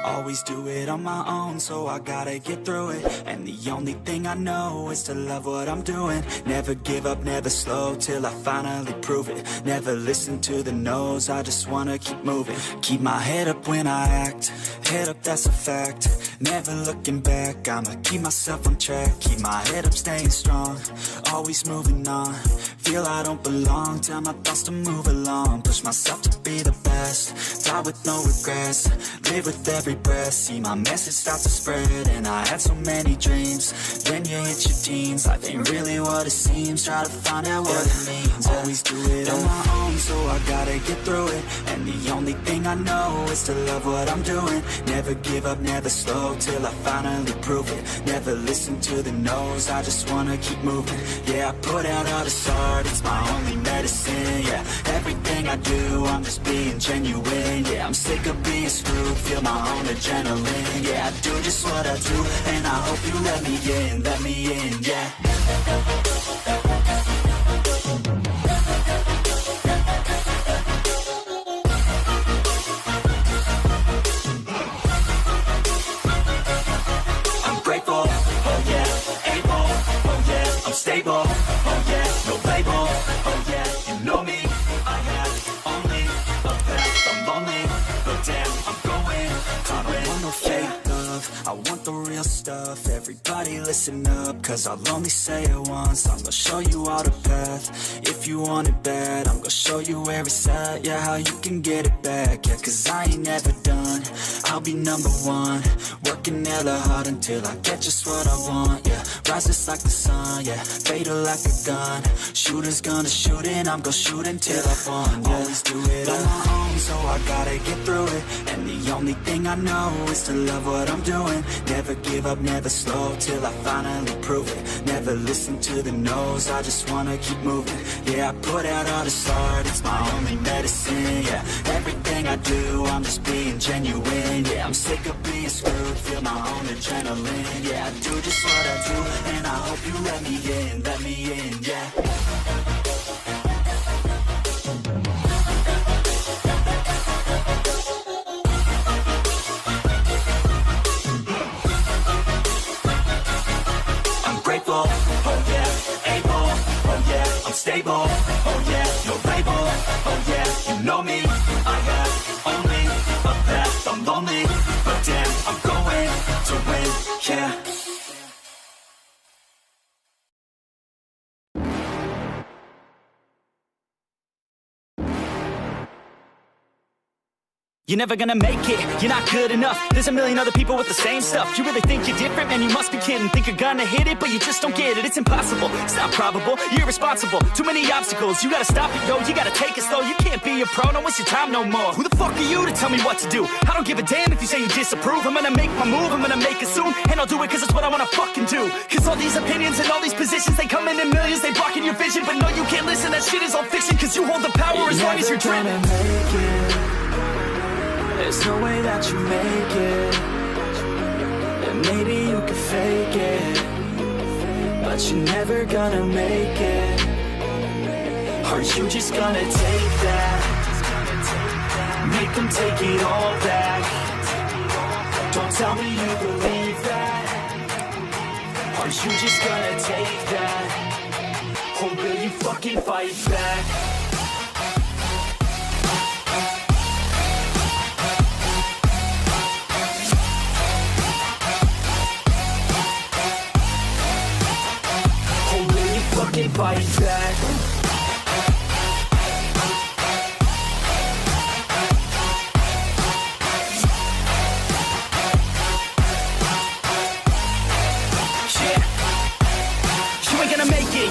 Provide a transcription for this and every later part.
Always do it on my own, so I gotta get through it. And the only thing I know is to love what I'm doing. Never give up, never slow, till I finally prove it. Never listen to the no's, I just wanna keep moving. Keep my head up when I act, head up, that's a fact. Never looking back, I'ma keep myself on track. Keep my head up, staying strong, always moving on. Feel I don't belong, tell my thoughts to move along. Push myself to be the best, die with no regrets. Live with every breath, see my message start to spread. And I had so many dreams, then you hit your teens. Life ain't really what it seems, try to find out what it means. Always do it on my own, so I gotta get through it. And the only thing I know is to love what I'm doing. Never give up, never slow, till I finally prove it. Never listen to the no's, I just wanna keep moving. Yeah, I put out all this art, it's my only medicine. Yeah, everything I do, I'm just being genuine. Yeah, I'm sick of being screwed, feel my own adrenaline. Yeah, I do just what I do, and I hope you let me in, yeah. Stable, oh yeah, no label, oh yeah, you know me. I have only a path, I'm lonely, but damn, I'm going to win. I don't want no fake love, I want the real stuff. Everybody listen up, cause I'll only say it once. I'm gonna show you all the path, if you want it bad. I'm gonna show you where it's at, yeah, how you can get it back. Yeah, cause I ain't never done, I'll be number one. Working hella hard until I get just what I want, yeah. Rises like the sun, yeah, fatal like a gun. Shooter's gonna shoot and I'm gonna shoot until I've won, yeah. Always do it on my own, so I gotta get through it. And the only thing I know is to love what I'm doing. Never give up, never slow, till I finally prove it. Never listen to the no's, I just wanna keep moving. Yeah, I put out all this art, it's my only medicine. Yeah, everything I do, I'm just being genuine. Yeah, I'm sick of being screwed, feel my own adrenaline. Yeah, I do just what I do, and I hope you let me in, yeah. I'm grateful, oh yeah, able, oh yeah, I'm stable, oh yeah, no label, oh yeah, you know me. I have only a path, I'm lonely, but damn, I'm going to win, yeah. You're never gonna make it, you're not good enough. There's a million other people with the same stuff. You really think you're different? Man, you must be kidding. Think you're gonna hit it, but you just don't get it. It's impossible, it's not probable, you're irresponsible. Too many obstacles, you gotta stop it, yo. You gotta take it slow, you can't be a pro. Don't waste your time no more. Who the fuck are you to tell me what to do? I don't give a damn if you say you disapprove. I'm gonna make my move, I'm gonna make it soon. And I'll do it cause it's what I wanna fucking do. Cause all these opinions and all these positions, they come in millions, they blocking your vision. But no, you can't listen, that shit is all fiction. Cause you hold the power as long as you're dreaming. There's no way that you make it. And maybe you can fake it, but you're never gonna make it. Are you just gonna take that? Make them take it all back. Don't tell me you believe that. Are you just gonna take that? Or will you fucking fight back? Fight back.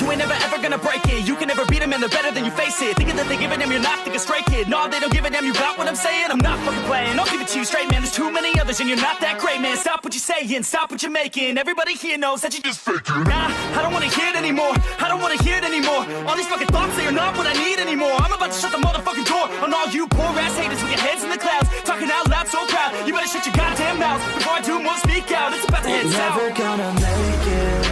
You ain't never ever gonna break it. You can never beat them and they're better than you face it. Thinking that they give a damn, you're not, think a straight kid. No, they don't give a damn, you got what I'm saying? I'm not fucking playing, I'll give it to you straight, man. There's too many others and you're not that great, man. Stop what you're saying, stop what you're making. Everybody here knows that you just faking. Nah, I don't wanna hear it anymore, I don't wanna hear it anymore. All these fucking thoughts, they are not what I need anymore. I'm about to shut the motherfucking door on all you poor ass haters with your heads in the clouds, talking out loud so proud. You better shut your goddamn mouth before I do more speak out. It's about to head south. Never gonna make it.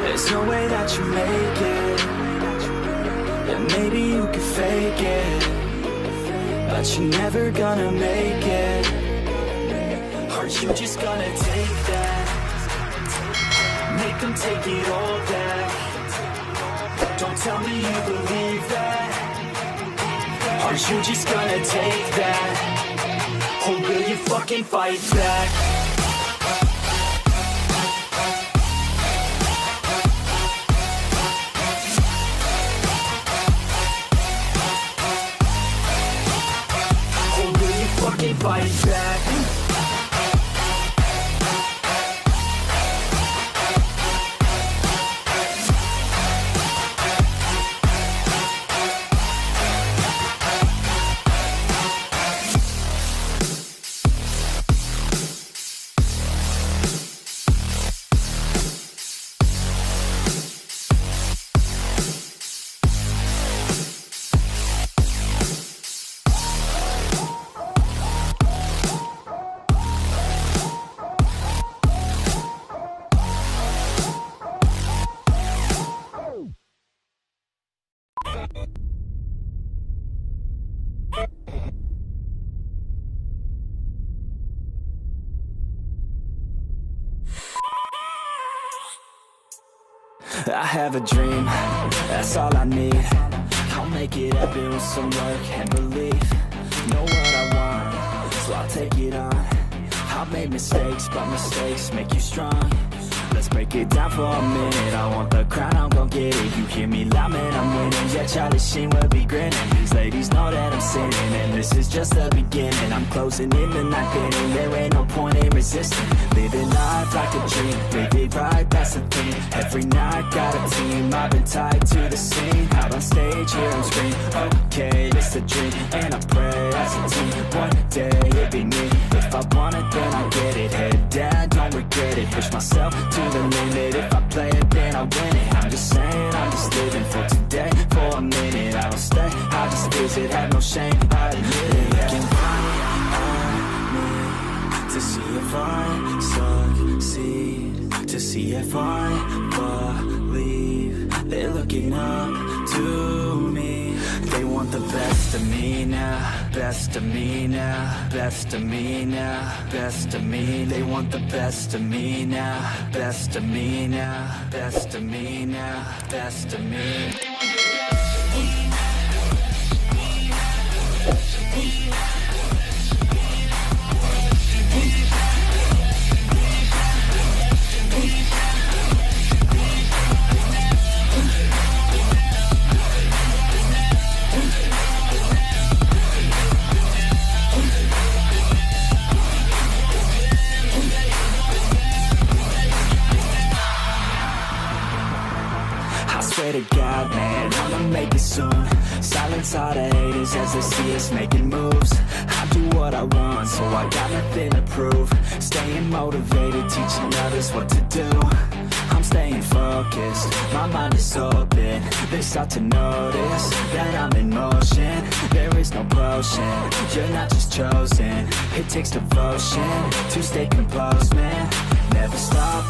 There's no way that you make it. And maybe you can fake it, but you're never gonna make it. Aren't you just gonna take that? Make them take it all back. Don't tell me you believe that. Aren't you just gonna take that? Or will you fucking fight back? Or will you fucking fight back? I have a dream, that's all I need. I'll make it happen with some work and belief. Know what I want, so I'll take it on. I've made mistakes, but mistakes make you strong. Let's break it down for a minute. I want the crown, I'm gon' get it. You hear me loud, man, I'm winning. Yeah, Charlie Sheen will be grinning. These ladies know that I'm sinning, and this is just the beginning. I'm closing in the ninth inning. There ain't no point in resisting. Living life like a dream, live it right, that's the thing. Every night, got a team, I've been tied to the scene. Out on stage, here on screen. Okay, it's a dream, and I pray as a team. One day, it'll be me. If I want it, then I get it. Head down, don't regret it. Push myself to the limit. If I play it, then I win it. I'm just saying, I'm just living for today. For a minute, I don't stay, I just visit. Have no shame, I admit it. Looking right at me to see if I succeed, to see if I believe. They're looking up to me. They want the best of me now, best of me now, best of me now, best of me. They want the best of me now, best of me now, best of me now, best of me. Swear to God, man, I'ma make it soon. Silence all the haters as they see us making moves. I do what I want, so I got nothing to prove. Staying motivated, teaching others what to do. I'm staying focused, my mind is open. They start to notice that I'm in motion. There is no potion, you're not just chosen. It takes devotion to stay composed, man. Never stop,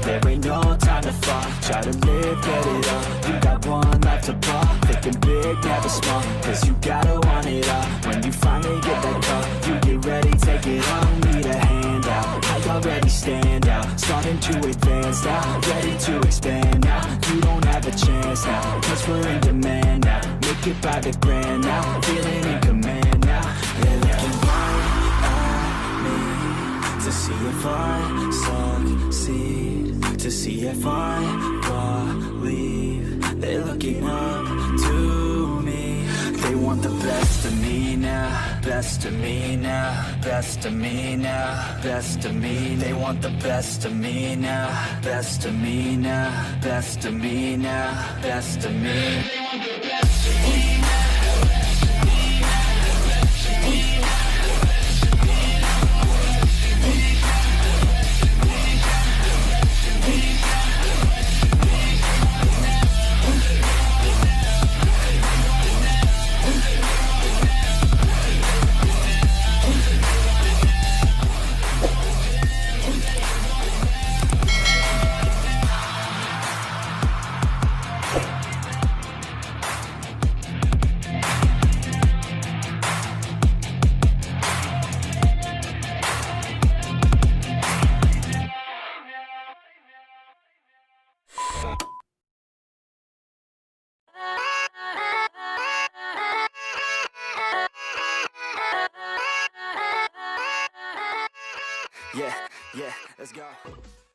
there ain't no time to fall. Try to live, get it all, you got one life to ball. Thinking big, never small, cause you gotta want it all. When you finally get that call, you get ready, take it on. Need a hand out, I already stand out. Starting to advance now, ready to expand now. You don't have a chance now, cause we're in demand now. Make it by the grand now, feeling in command now. They're looking right at me to see if I succeed, to see if I believe. They're looking up to me. They want the best of me now, best of me now, best of me now, best of me. They want the best of me now, best of me now, best of me now, best of me. They want the best of me now. Yeah, yeah, let's go.